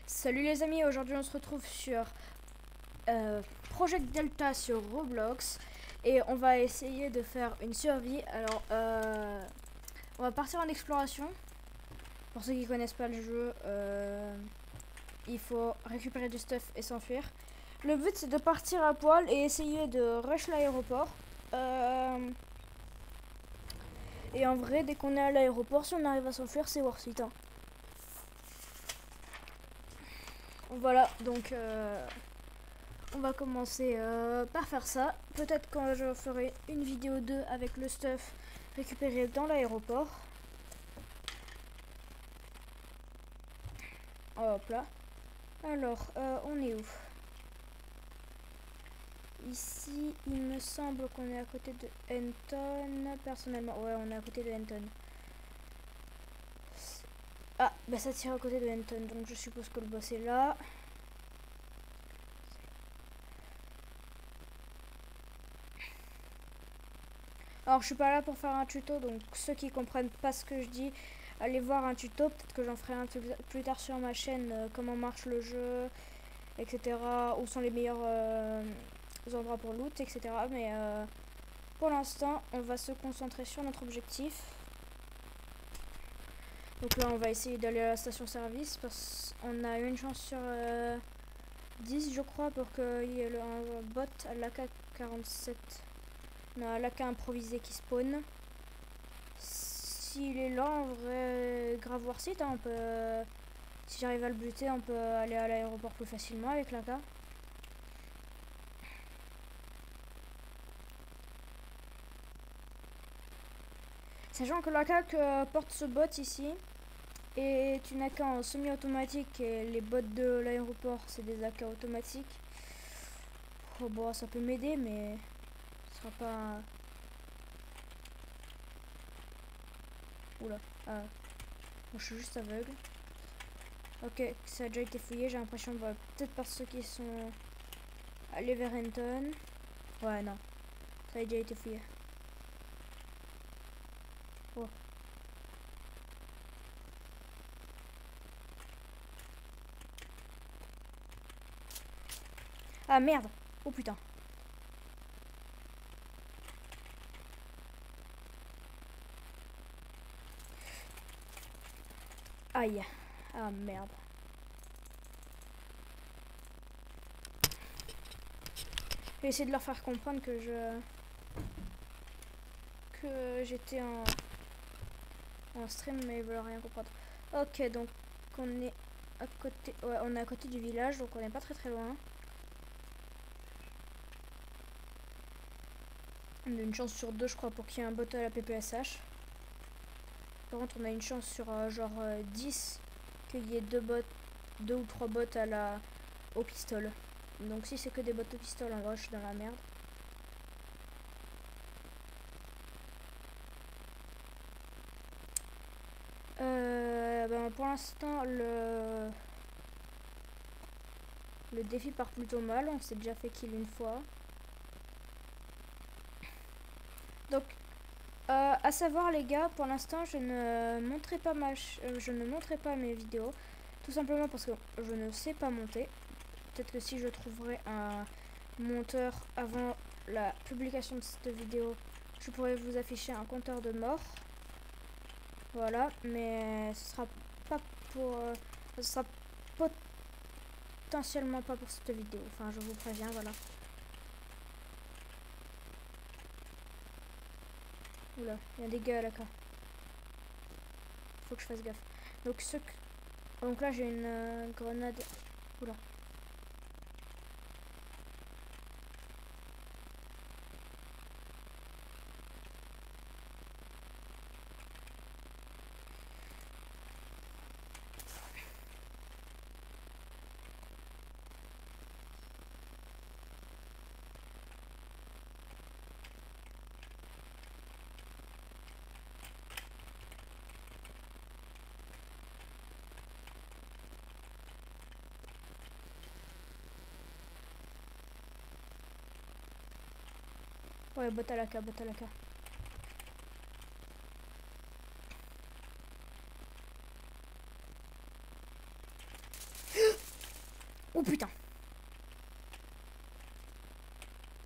Salut les amis, aujourd'hui on se retrouve sur Project Delta sur Roblox et on va essayer de faire une survie. Alors on va partir en exploration. Pour ceux qui connaissent pas le jeu, il faut récupérer du stuff et s'enfuir. Le but c'est de partir à poil et essayer de rush l'aéroport. Et en vrai, dès qu'on est à l'aéroport, si on arrive à s'enfuir, c'est worth it, hein. Voilà, donc on va commencer par faire ça. Peut-être quand je ferai une vidéo 2 avec le stuff récupéré dans l'aéroport. Hop là. Alors, on est où? Ici, il me semble qu'on est à côté de Henton. Personnellement, ouais, on est à côté de Henton. Ah, bah ça tire à côté de Henton, donc je suppose que le boss est là. Alors je suis pas là pour faire un tuto, donc ceux qui comprennent pas ce que je dis, allez voir un tuto, peut-être que j'en ferai un plus tard sur ma chaîne, comment marche le jeu, etc. Où sont les meilleurs endroits pour loot, etc. Mais pour l'instant, on va se concentrer sur notre objectif. Donc là, on va essayer d'aller à la station service, parce qu'on a une chance sur 10, je crois, pour qu'il y ait un bot à l'AK-47. On a l'AK improvisé qui spawn. S'il est là, en vrai, grave worth it, hein, on peut, si j'arrive à le buter, on peut aller à l'aéroport plus facilement avec l'AK. Sachant que l'AK que porte ce bot ici est une AK en semi-automatique et les bots de l'aéroport c'est des AK automatiques. Oh, bon, ça peut m'aider, mais ce sera pas. Oula, ah. Bon, je suis juste aveugle. Ok, ça a déjà été fouillé, j'ai l'impression, bah, peut-être par ceux qui sont allés vers Henton. Ouais, non, ça a déjà été fouillé. Oh. Ah merde! Oh putain! Aïe! Ah merde! Je vais essayer de leur faire comprendre que j'étais en stream, mais ils veulent rien comprendre. Ok, donc on est à côté, ouais, on est à côté du village, donc on n'est pas très loin. On a une chance sur 2, je crois, pour qu'il y ait un bot à la PPSH. Par contre, on a une chance sur genre 10 qu'il y ait 2 ou 3 bots au pistolet. Donc si c'est que des bots au pistolet, en vrai, je suis dans la merde. Ben, pour l'instant, le défi part plutôt mal. On s'est déjà fait kill une fois. Donc, à savoir les gars, pour l'instant, je ne montrerai pas mes vidéos. Tout simplement parce que je ne sais pas monter. Peut-être que si je trouverai un monteur avant la publication de cette vidéo, je pourrais vous afficher un compteur de mort. Voilà, mais ce sera pas pour... ce sera potentiellement pas pour cette vidéo. Enfin, je vous préviens, voilà. Oula, il y a des gars là-bas. Faut que je fasse gaffe. Donc là, j'ai une grenade. Oula. Ouais, bot à la K, bot à la K. Oh putain.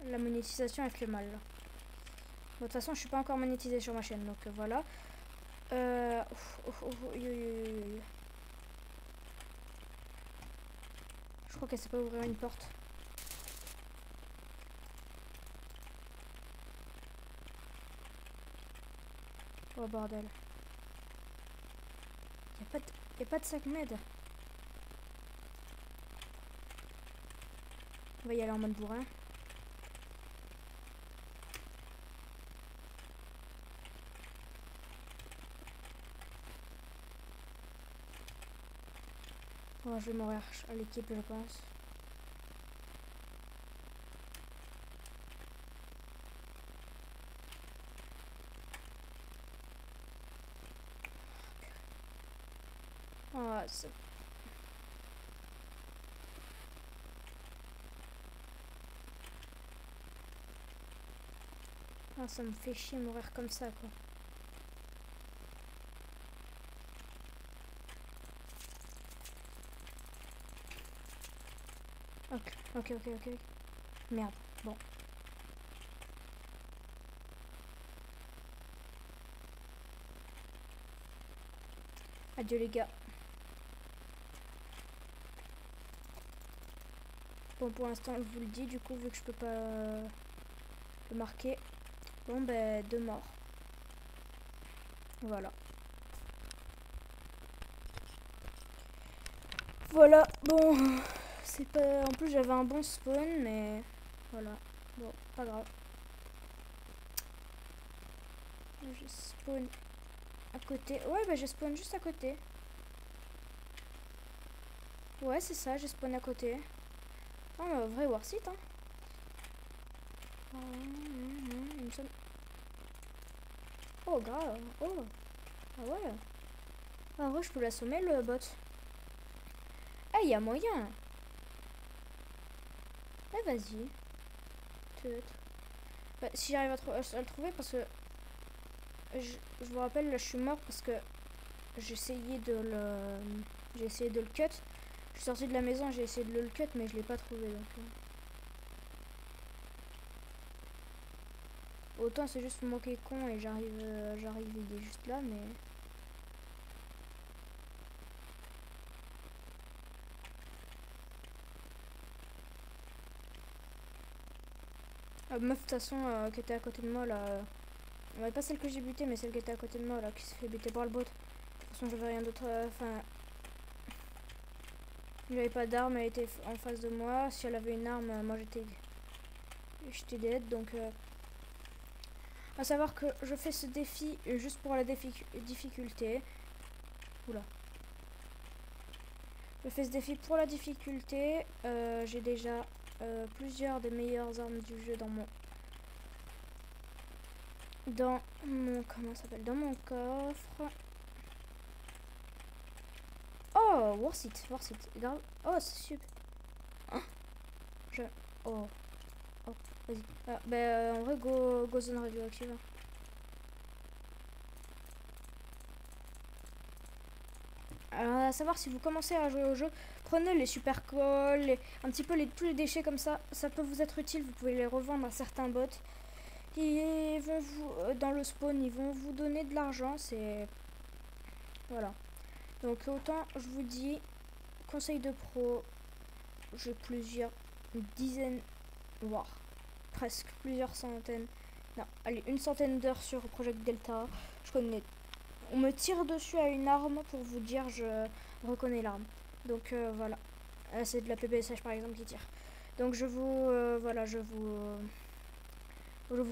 La monétisation elle fait mal là. Bon, de toute façon je suis pas encore monétisée sur ma chaîne, donc voilà. Je crois qu'elle sait pas ouvrir une porte. Oh bordel. Y a pas de sac med. On va y aller en mode bourrin. Oh, je vais mourir à l'équipe, je pense. Oh, ça me fait chier mourir comme ça, quoi. Ok. Merde, bon. Adieu les gars. Bon, pour l'instant, je vous le dis, du coup, vu que je peux pas le marquer. Bon, ben, 2 morts. Voilà. Voilà, bon, c'est pas... En plus, j'avais un bon spawn, mais... Voilà, bon, pas grave. Je spawn à côté. Ouais, bah, je spawn juste à côté. Ouais, c'est ça, j'ai spawn à côté. Oh, mais vrai worth it, hein. Oh, grave. Oh. Ah ouais. Ah, en vrai, je peux l'assommer, le bot. Ah, il y a moyen. Ah, vas-y. Bah, si j'arrive à le trouver, parce que... Je vous rappelle, là, je suis mort parce que j'ai essayé de le cut. Je suis sorti de la maison, j'ai essayé de le cut, mais je l'ai pas trouvé, donc... Autant c'est juste moi qui est con et j'arrive, il est juste là, mais... Meuf, de toute façon, qui était à côté de moi, là... pas celle que j'ai butée, mais celle qui était à côté de moi, là, qui s'est fait buter par le bot. De toute façon, j'avais rien d'autre... Enfin... J'avais pas d'arme, elle était en face de moi. Si elle avait une arme, moi j'étais dead, donc... À savoir que je fais ce défi juste pour la difficulté. Oula. Je fais ce défi pour la difficulté. J'ai déjà plusieurs des meilleures armes du jeu dans mon... Comment ça s'appelle? Dans mon coffre. Oh, worth it. Grave. Oh, c'est super. Hein? Oh. Oh, vas-y. Ah, bah, en vrai, go zone radioactive. Alors, à savoir, si vous commencez à jouer au jeu, prenez les super calls, un petit peu tous les déchets comme ça peut vous être utile, vous pouvez les revendre à certains bots. Ils vont vous, dans le spawn, ils vont vous donner de l'argent, c'est... Voilà. Donc autant, je vous dis, conseil de pro, j'ai plusieurs dizaines, voire presque plusieurs centaines, non, allez, une centaine d'heures sur Project Delta. Je connais... On me tire dessus à une arme pour vous dire je reconnais l'arme. Donc voilà. C'est de la PPSH par exemple qui tire. Donc je vous voilà, je vous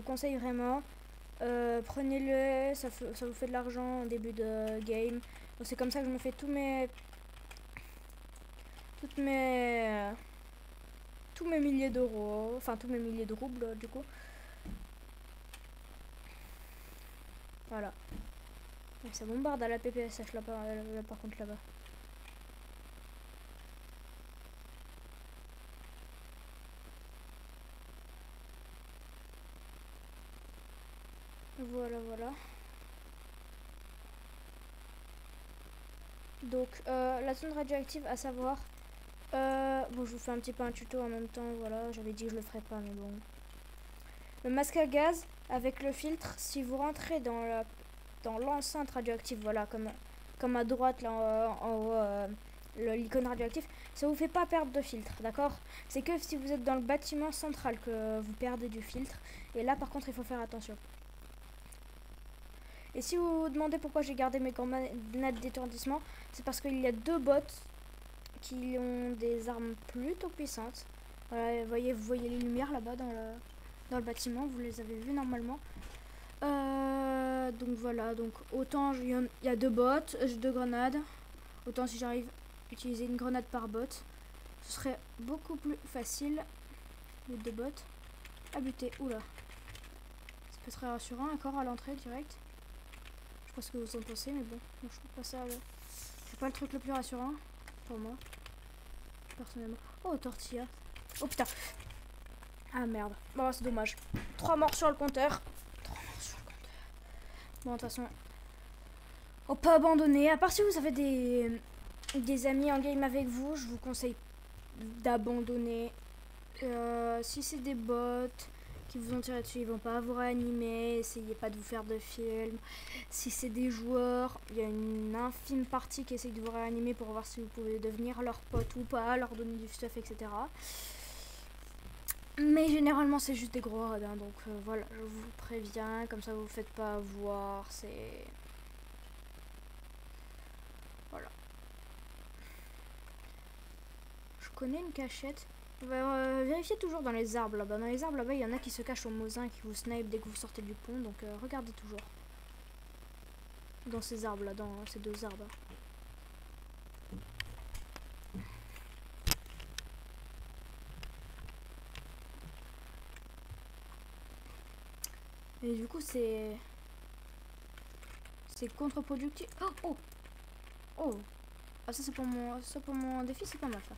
conseille vraiment. Prenez-le, ça vous fait de l'argent en début de game. C'est comme ça que je me fais tous mes milliers d'euros, enfin tous mes milliers de roubles du coup. Voilà. Donc ça bombarde à la PPSH là, par contre là-bas. Voilà. Donc la zone radioactive, à savoir, Bon, je vous fais un petit peu un tuto en même temps. Voilà, j'avais dit que je le ferais pas, mais bon. Le masque à gaz avec le filtre, si vous rentrez dans l'enceinte radioactive, voilà, comme à droite là en haut, l'icône radioactif, ça vous fait pas perdre de filtre, d'accord? C'est que si vous êtes dans le bâtiment central que vous perdez du filtre. Et là, par contre, il faut faire attention. Et si vous vous demandez pourquoi j'ai gardé mes grenades d'étourdissement, c'est parce qu'il y a 2 bots qui ont des armes plutôt puissantes. Voilà, vous voyez les lumières là-bas dans le bâtiment, vous les avez vues normalement. Donc voilà, donc autant il y a 2 bots, 2 grenades. Autant si j'arrive à utiliser une grenade par bot, ce serait beaucoup plus facile. Les 2 bots à buter. Oula, c'est pas très rassurant encore à l'entrée direct. Je sais pas ce que vous en pensez, mais bon, je trouve pas ça. C'est pas le truc le plus rassurant pour moi, personnellement. Oh, tortilla. Oh putain. Ah merde. Bon, c'est dommage. 3 morts sur le compteur. 3 morts sur le compteur. Bon, de toute façon, on peut abandonner. À part si vous avez des amis en game avec vous, je vous conseille d'abandonner. Si c'est des bots qui vous ont tiré dessus, ils vont pas vous réanimer. Essayez pas de vous faire de film. Si c'est des joueurs, il y a une infime partie qui essaye de vous réanimer pour voir si vous pouvez devenir leur pote ou pas, leur donner du stuff, etc. Mais généralement c'est juste des gros radins, donc voilà, je vous préviens, comme ça vous faites pas avoir, c'est... Voilà. Je connais une cachette. Vérifiez toujours dans les arbres là-bas. Dans les arbres là-bas, il y en a qui se cachent au Mosin, qui vous snipe dès que vous sortez du pont, donc regardez toujours. Dans ces arbres là, dans ces 2 arbres. Et du coup, c'est contre-productif. Oh, oh, oh. Ah, ça pour mon défi, c'est pas mal ça.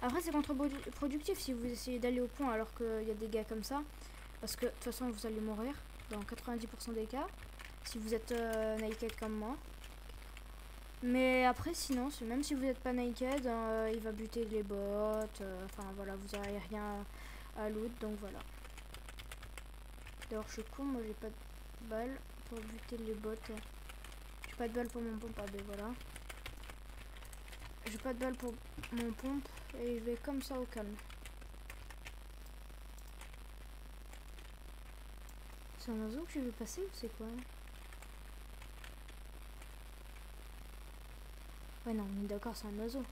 Après, c'est contre-productif si vous essayez d'aller au pont alors qu'il y a des gars comme ça, parce que de toute façon, vous allez mourir dans 90% des cas si vous êtes naked comme moi. Mais après, sinon, même si vous n'êtes pas naked, il va buter les bots. Enfin voilà, vous n'aurez rien à loot, donc voilà. D'ailleurs, je suis con, moi j'ai pas de balles pour buter les bots. J'ai pas de balles pour mon pompe à B, voilà. J'ai pas de balles pour mon pompe et je vais comme ça au calme. C'est un oiseau que je veux passer ou c'est quoi? Ouais non, on est d'accord, c'est un oiseau.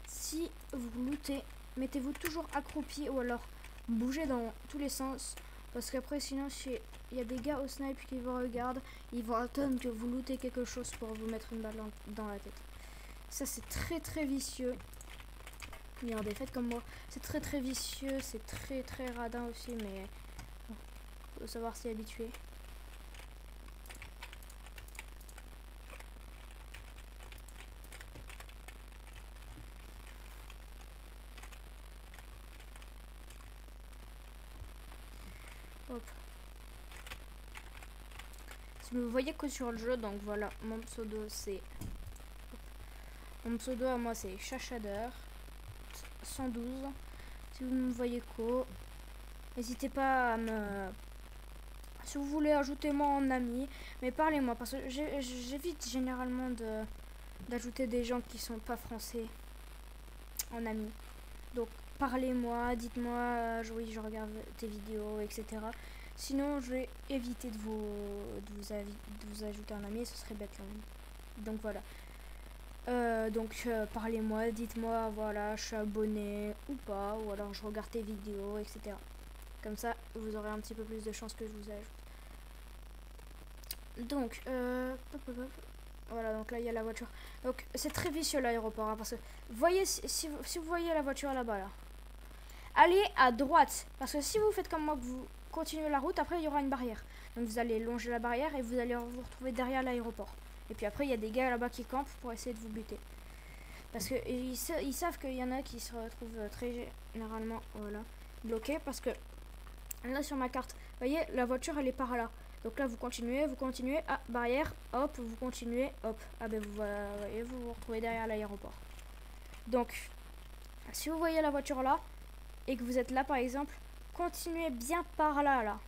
Si vous lootez, mettez-vous toujours accroupi ou alors bougez dans tous les sens. Parce qu'après sinon il y a des gars au snipe qui vous regardent, ils vont attendre que vous lootez quelque chose pour vous mettre une balle dans la tête. Ça c'est très très vicieux. Regardez, faites comme moi. C'est très très vicieux, c'est très très radin aussi, mais bon, faut savoir s'y habituer. Hop. Si vous voyez que sur le jeu, donc voilà, mon pseudo c'est... Mon pseudo à moi c'est Chachadeur 112. Si vous me voyez co, n'hésitez pas à me... Si vous voulez, ajoutez-moi en ami, mais parlez-moi, parce que j'évite généralement d'ajouter des gens qui sont pas français en ami. Donc parlez-moi, dites-moi, oui je regarde tes vidéos, etc. Sinon je vais éviter de vous ajouter en ami, ce serait bête là même. Donc voilà. Parlez-moi, dites-moi, voilà, je suis abonné ou pas, ou alors je regarde tes vidéos, etc. Comme ça, vous aurez un petit peu plus de chances que je vous ajoute. Donc, voilà, donc là, il y a la voiture. Donc, c'est très vicieux l'aéroport, hein, parce que, voyez, si vous voyez la voiture là-bas, là, allez à droite, parce que si vous faites comme moi, que vous continuez la route, après, il y aura une barrière. Donc, vous allez longer la barrière et vous allez vous retrouver derrière l'aéroport. Et puis après, il y a des gars là-bas qui campent pour essayer de vous buter. Parce que ils savent qu'il y en a qui se retrouvent très généralement, voilà, bloqués. Parce que là, sur ma carte, vous voyez, la voiture, elle est par là. Donc là, vous continuez, ah, barrière, hop, vous continuez, hop. Ah ben vous voyez, vous vous retrouvez derrière l'aéroport. Donc, si vous voyez la voiture là, et que vous êtes là par exemple, continuez bien par là, là.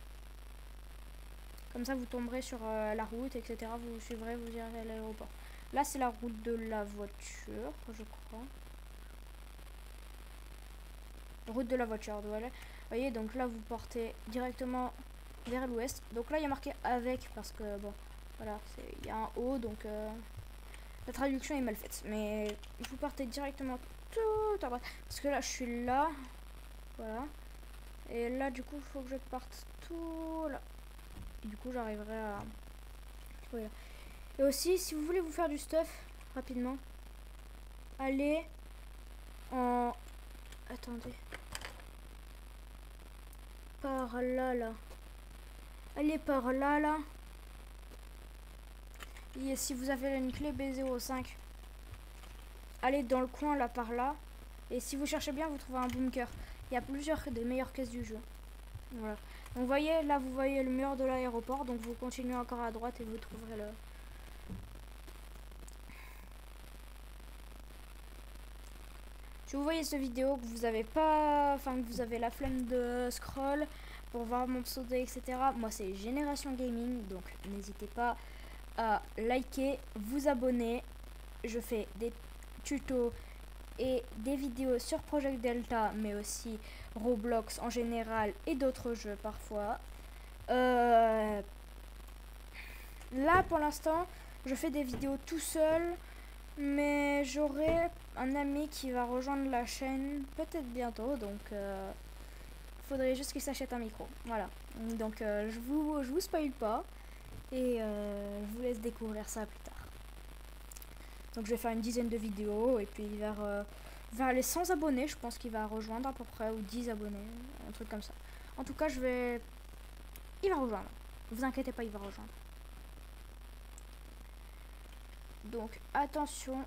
Comme ça, vous tomberez sur la route, etc. Vous suivrez, vous irez à l'aéroport. Là, c'est la route de la voiture, je crois. Route de la voiture, voilà. Vous voyez, donc là, vous partez directement vers l'ouest. Donc là, il y a marqué avec, parce que, bon, voilà, il y a un O, donc la traduction est mal faite. Mais vous partez directement tout à droite. Parce que là, je suis là. Voilà. Et là, du coup, il faut que je parte tout là. Et du coup, j'arriverai à... Voilà. Et aussi, si vous voulez vous faire du stuff, rapidement, allez en... Attendez. Par là, là. Allez par là, là. Et si vous avez une clé B05, allez dans le coin, là, par là. Et si vous cherchez bien, vous trouvez un bunker. Il y a plusieurs des meilleures caisses du jeu. Voilà. Donc, vous voyez, là, vous voyez le mur de l'aéroport. Donc, vous continuez encore à droite et vous trouverez le... Si vous voyez cette vidéo, que vous avez pas... Enfin, que vous avez la flemme de scroll pour voir mon pseudo, etc. Moi, c'est Génération Gaming. Donc, n'hésitez pas à liker, vous abonner. Je fais des tutos et des vidéos sur Project Delta, mais aussi Roblox en général et d'autres jeux parfois. Là, pour l'instant, je fais des vidéos tout seul, mais j'aurai un ami qui va rejoindre la chaîne peut-être bientôt, donc faudrait juste qu'il s'achète un micro. Voilà. Donc je vous spoil pas et je vous laisse découvrir ça plus tard. Donc je vais faire une dizaine de vidéos et puis vers les 100 abonnés, je pense qu'il va rejoindre à peu près, ou 10 abonnés, un truc comme ça. En tout cas, il va rejoindre. Ne vous inquiétez pas, il va rejoindre. Donc attention,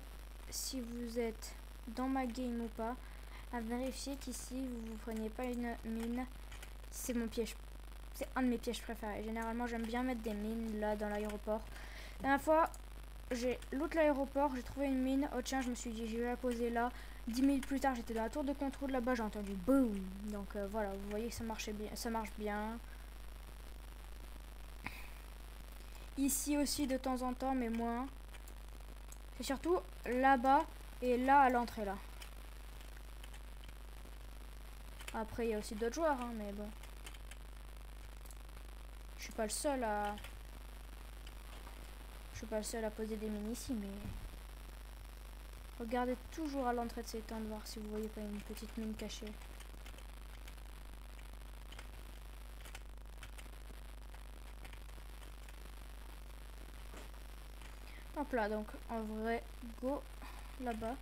si vous êtes dans ma game ou pas, à vérifier qu'ici vous ne preniez pas une mine. C'est mon piège. C'est un de mes pièges préférés. Généralement, j'aime bien mettre des mines là dans l'aéroport. La dernière fois, j'ai loot l'aéroport, j'ai trouvé une mine. Oh tiens, je me suis dit, je vais la poser là. 10 minutes plus tard, j'étais dans la tour de contrôle là-bas, j'ai entendu boum. Donc voilà, vous voyez que ça marchait bien, ça marche bien. Ici aussi de temps en temps, mais moins. C'est surtout là-bas et là à l'entrée là. Après, il y a aussi d'autres joueurs, hein, mais bon. Je suis pas le seul à... Je suis pas le seul à poser des mines ici, mais... Regardez toujours à l'entrée de ces tentes, voir si vous voyez pas une petite mine cachée. Hop là, donc en vrai, go là-bas.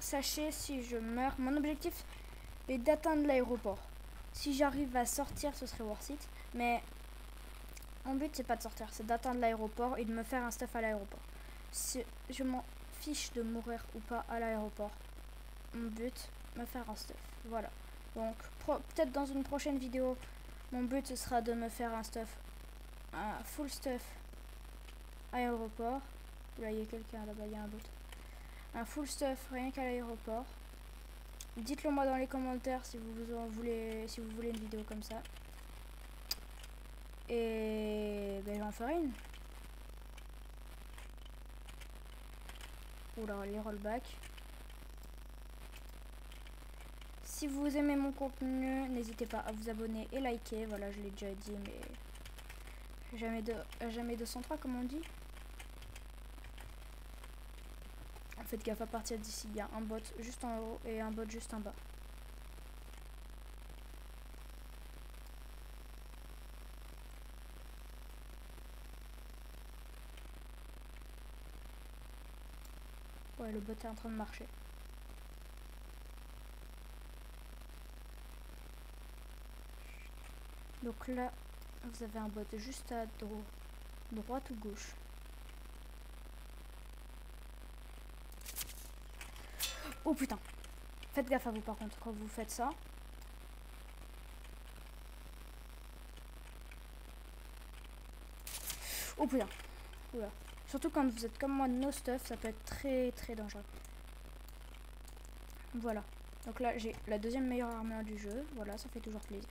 Sachez, si je meurs, mon objectif est d'atteindre l'aéroport. Si j'arrive à sortir, ce serait worth it. Mais mon but, c'est pas de sortir, c'est d'atteindre l'aéroport et de me faire un stuff à l'aéroport. Si je m'en fiche de mourir ou pas à l'aéroport. Mon but, me faire un stuff. Voilà. Donc, peut-être dans une prochaine vidéo, mon but, ce sera de me faire un stuff, un full stuff à l'aéroport. Là, il y a quelqu'un là-bas, il y a un bot. Un full stuff rien qu'à l'aéroport. Dites-le moi dans les commentaires si vous voulez une vidéo comme ça. Et ben j'en ferai une. Oula, les rollbacks. Si vous aimez mon contenu, n'hésitez pas à vous abonner et liker. Voilà, je l'ai déjà dit, mais jamais 203 comme on dit. Faites gaffe à partir d'ici, il y a un bot juste en haut et un bot juste en bas. Ouais, le bot est en train de marcher. Donc là, vous avez un bot juste à droite ou gauche. Oh putain. Faites gaffe à vous par contre quand vous faites ça. Oh putain. Oula. Surtout quand vous êtes comme moi no stuff, ça peut être très très dangereux. Voilà. Donc là j'ai la deuxième meilleure armure du jeu. Voilà, ça fait toujours plaisir.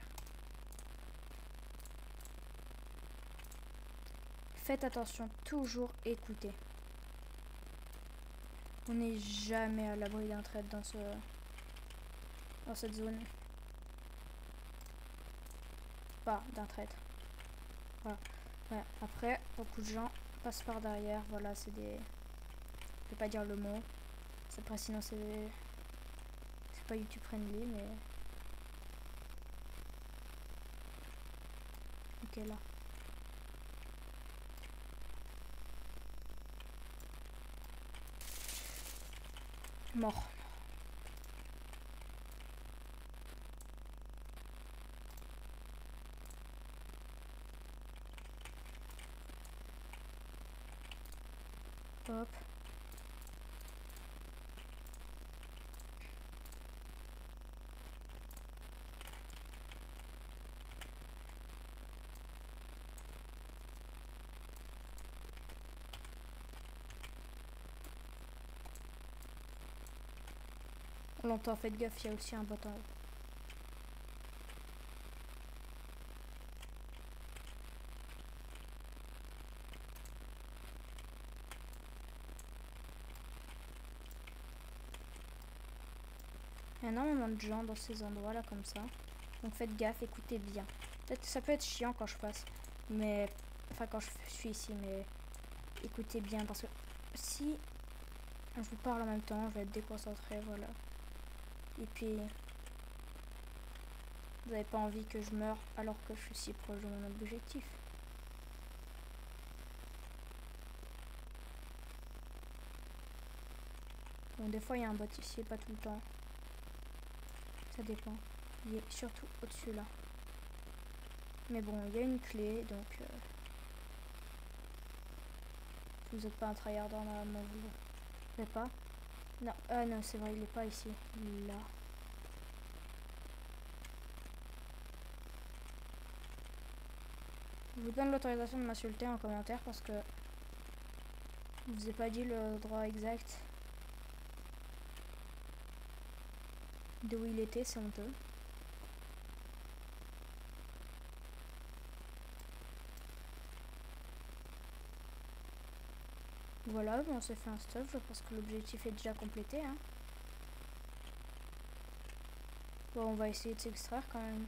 Faites attention, toujours écoutez. On n'est jamais à l'abri d'un trade dans cette zone. Pas d'un trade. Voilà. Ouais. Après, beaucoup de gens passent par derrière. Voilà, c'est des... Je vais pas dire le mot. Après, sinon c'est pas YouTube friendly, mais... Ok, là. Mort. Hop. On l'entend, faites gaffe, il y a aussi un bot en haut. Il y a énormément de gens dans ces endroits là comme ça. Donc faites gaffe, écoutez bien. Peut-être que ça peut être chiant quand je passe. Mais... Enfin quand je suis ici, mais... Écoutez bien parce que si je vous parle en même temps, je vais être déconcentré, voilà. Et puis... Vous n'avez pas envie que je meure alors que je suis si proche de mon objectif. Bon, des fois il y a un bot ici, pas tout le temps. Ça dépend. Il est surtout au-dessus là. Mais bon, il y a une clé, donc... vous n'êtes pas un tryhard dans la main, vous n'êtes pas? Non, non, c'est vrai, il est pas ici. Il est là. Je vous donne l'autorisation de m'insulter en commentaire parce que je vous ai pas dit le droit exact de où il était, c'est honteux. Voilà, bon, on s'est fait un stuff, je pense que l'objectif est déjà complété. Hein. Bon, on va essayer de s'extraire quand même.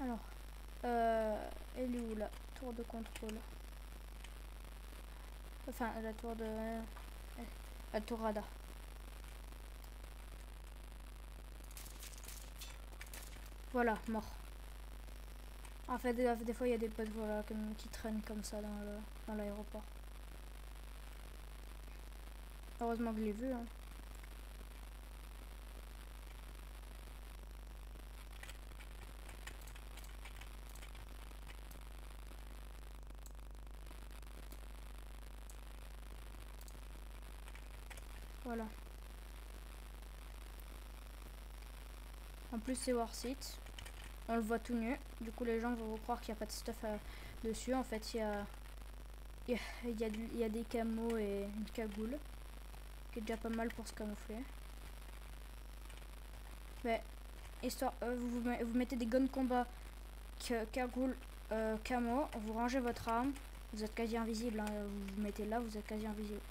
Alors, elle est où la tour de contrôle? Enfin, la tour de... la tour radar. Voilà, mort. En fait, des fois, il y a des potes voilà, qui traînent comme ça dans l'aéroport. Heureusement que je l'ai vu. Hein. Voilà. En plus, c'est worth it. On le voit tout nu. Du coup, les gens vont croire qu'il n'y a pas de stuff dessus. En fait, il y a des camos et une cagoule. Qui est déjà pas mal pour se camoufler. Mais, histoire, vous mettez des guns combat, cagoule, camo. Vous rangez votre arme. Vous êtes quasi invisible. Hein. Vous mettez là, vous êtes quasi invisible.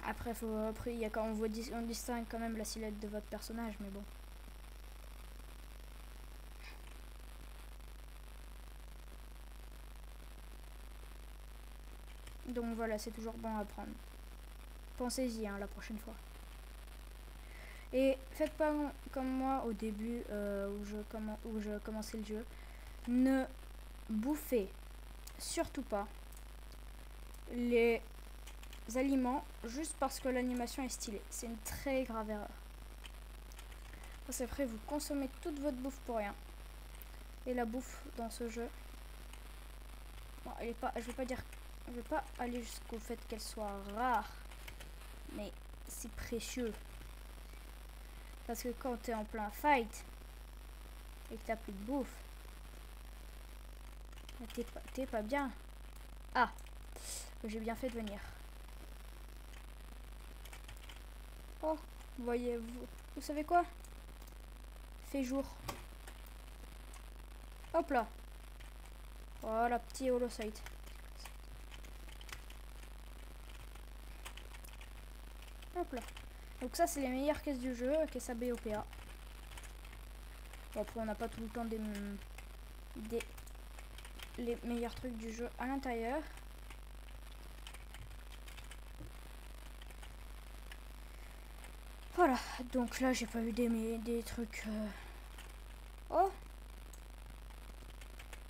Après, on distingue quand même la silhouette de votre personnage, mais bon. Donc voilà, c'est toujours bon à prendre. pensez-y la prochaine fois. Et faites pas comme moi au début où je commençais le jeu. Ne bouffez surtout pas les aliments juste parce que l'animation est stylée. C'est une très grave erreur. Parce qu'après vous consommez toute votre bouffe pour rien. Et la bouffe dans ce jeu, bon, elle est pas, je vais pas aller jusqu'au fait qu'elle soit rare, mais c'est précieux. Parce que quand tu es en plein fight et que t'as plus de bouffe, t'es pas bien. Ah, j'ai bien fait de venir. Oh, voyez, vous savez quoi? Fait jour. Hop là. Voilà, petit holocyte. Hop là. Donc ça, c'est les meilleures caisses du jeu, caisse A, B, O, P, A. Bon, après, on n'a pas tout le temps les meilleurs trucs du jeu à l'intérieur. Voilà, donc là, j'ai pas eu des trucs... Oh,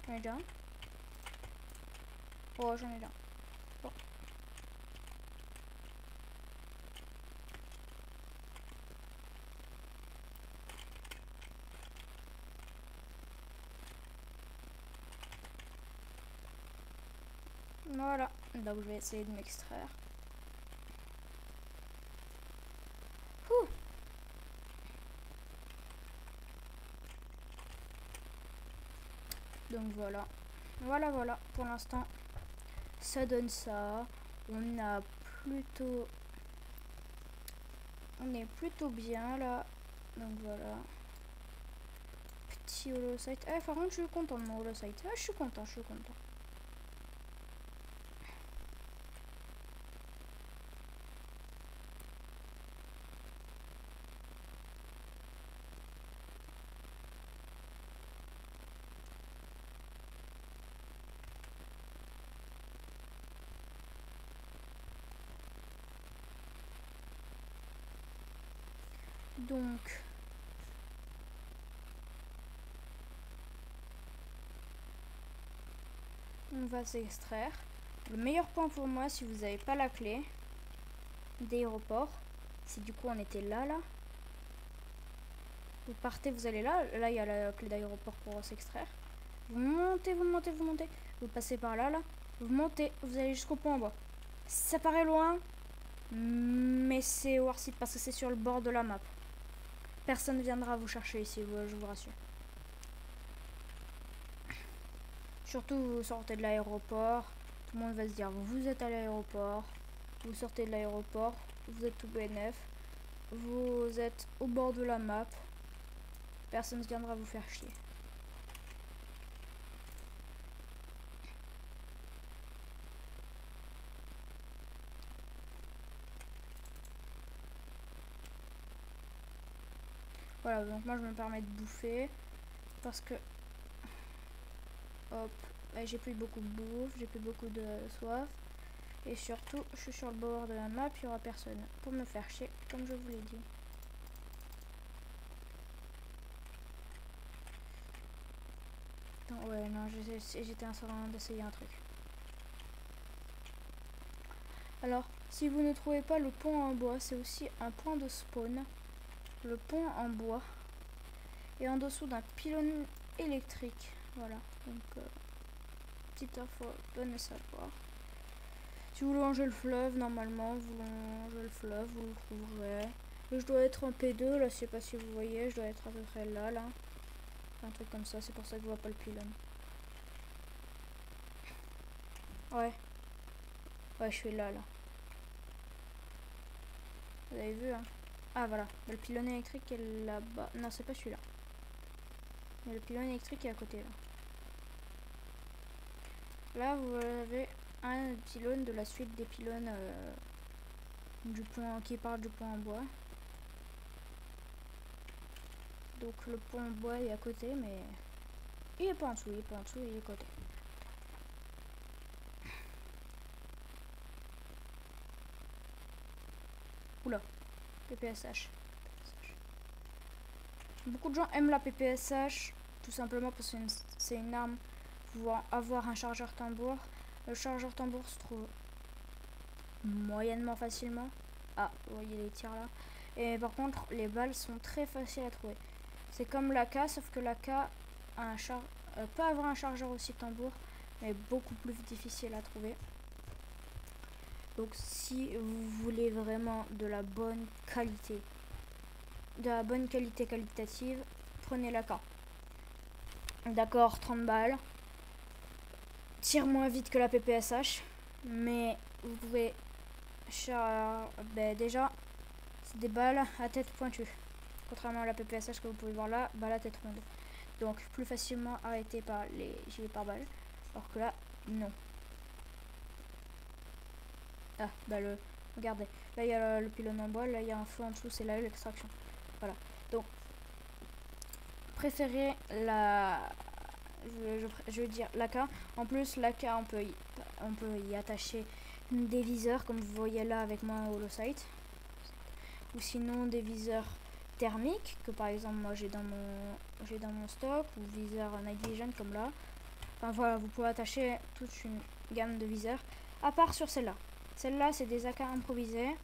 j'en ai déjà un. Oh, j'en ai déjà un. Bon. Voilà, donc je vais essayer de m'extraire. Donc voilà. Voilà, pour l'instant, ça donne ça. On a plutôt... On est plutôt bien là. Donc voilà. Petit holocyte. Eh, par contre, je suis content de mon holocyte. Ah, je suis content. Donc... on va s'extraire. Le meilleur point pour moi, si vous n'avez pas la clé d'aéroport, si du coup on était là. Vous partez, vous allez là. Là, il y a la clé d'aéroport pour s'extraire. Vous montez. Vous passez par là. Vous montez, vous allez jusqu'au point en bas. Ça paraît loin, mais c'est worth it parce que c'est sur le bord de la map. Personne ne viendra vous chercher ici, je vous rassure. Surtout, vous sortez de l'aéroport. Tout le monde va se dire, vous êtes à l'aéroport. Vous sortez de l'aéroport. Vous êtes tout BNF. Vous êtes au bord de la map. Personne ne viendra vous faire chier. Voilà, donc moi je me permets de bouffer. Parce que... hop, j'ai plus beaucoup de bouffe, j'ai plus beaucoup de soif. Et surtout, je suis sur le bord de la map, il n'y aura personne pour me faire chier, comme je vous l'ai dit. Ouais, non, j'étais en train d'essayer un truc. Alors, si vous ne trouvez pas le pont en bois, c'est aussi un point de spawn. Le pont en bois. Et en dessous d'un pylône électrique. Voilà, donc petite info, bonne à savoir. Si vous longez le fleuve, normalement, vous longez le fleuve, vous le trouverez. Et je dois être en P2, là, je sais pas si vous voyez, je dois être à peu près là. Un truc comme ça, c'est pour ça que je vois pas le pylône. Ouais, je suis là. Vous avez vu, hein? Ah, voilà, le pylône électrique est là-bas. Non, c'est pas celui-là. Mais le pylône électrique est à côté, là. Là, vous avez un pylône de la suite des pylônes du pont qui parle du pont en bois. Donc le pont en bois est à côté, mais il est pas en dessous, il est à côté. Oula, PPSH. Beaucoup de gens aiment la PPSH, tout simplement parce que c'est une arme pouvant avoir un chargeur tambour. Le chargeur tambour se trouve moyennement facilement. Ah, vous voyez les tirs là. Et par contre, les balles sont très faciles à trouver. C'est comme l'AK, sauf que l'AK a peut avoir un chargeur aussi tambour, mais beaucoup plus difficile à trouver. Donc si vous voulez vraiment de la bonne qualité, qualitative, prenez l'AK. D'accord, 30 balles. Tire moins vite que la PPSH, mais vous pouvez déjà c'est des balles à tête pointue, contrairement à la PPSH que vous pouvez voir là, balle à tête ronde, donc plus facilement arrêté par les gilets pare-balles, alors que là non. Ah bah regardez, là il y a le pylône en bois, là il y a un feu en dessous, c'est là l'extraction. Voilà, donc préférez la je veux dire l'AK. En plus l'AK on peut y attacher des viseurs comme vous voyez là avec moi au Holosight, ou sinon des viseurs thermiques que par exemple moi j'ai dans mon stock, ou viseurs night vision comme là. Enfin voilà, vous pouvez attacher toute une gamme de viseurs, à part sur celle-là. Celle-là c'est des AK improvisés.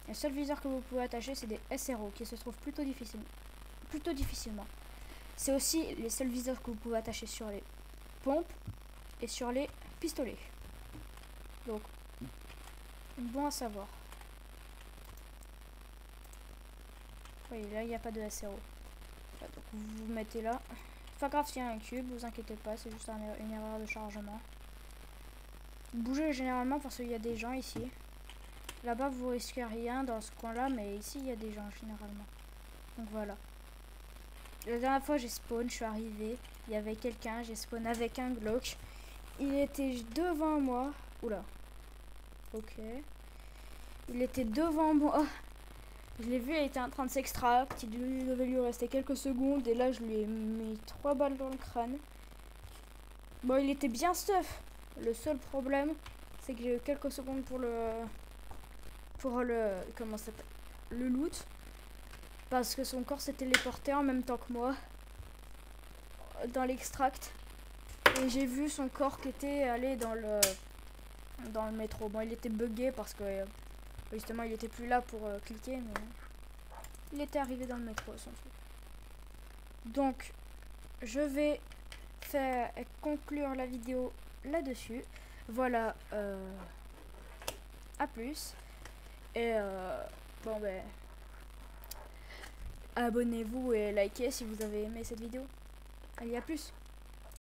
Les seuls viseurs que vous pouvez attacher c'est des SRO qui se trouvent plutôt difficilement. C'est aussi les seuls viseurs que vous pouvez attacher sur les pompes et sur les pistolets. Donc, bon à savoir. Oui, là, il n'y a pas de SRO. Là, donc, vous mettez là. C'est pas grave s'il y a un cube, vous inquiétez pas, c'est juste une erreur de chargement. Bougez généralement parce qu'il y a des gens ici. Là-bas, vous risquez rien dans ce coin-là, mais ici, il y a des gens généralement. Donc voilà. La dernière fois j'ai spawn, je suis arrivé, il y avait quelqu'un, j'ai spawn avec un Glock. Il était devant moi. Oula. Ok. Il était devant moi. Je l'ai vu, il était en train de s'extract. Il devait lui rester quelques secondes. Et là, je lui ai mis 3 balles dans le crâne. Bon, il était bien stuff. Le seul problème, c'est que j'ai eu quelques secondes pour le... comment ça s'appelle, le loot. Parce que son corps s'est téléporté en même temps que moi dans l'extract, et j'ai vu son corps qui était allé dans le métro. Bon, il était bugué parce que justement il était plus là pour cliquer, mais il était arrivé dans le métro sans truc. Donc je vais conclure la vidéo là-dessus. Voilà, à plus, et bon ben abonnez-vous et likez si vous avez aimé cette vidéo. Allez, à plus.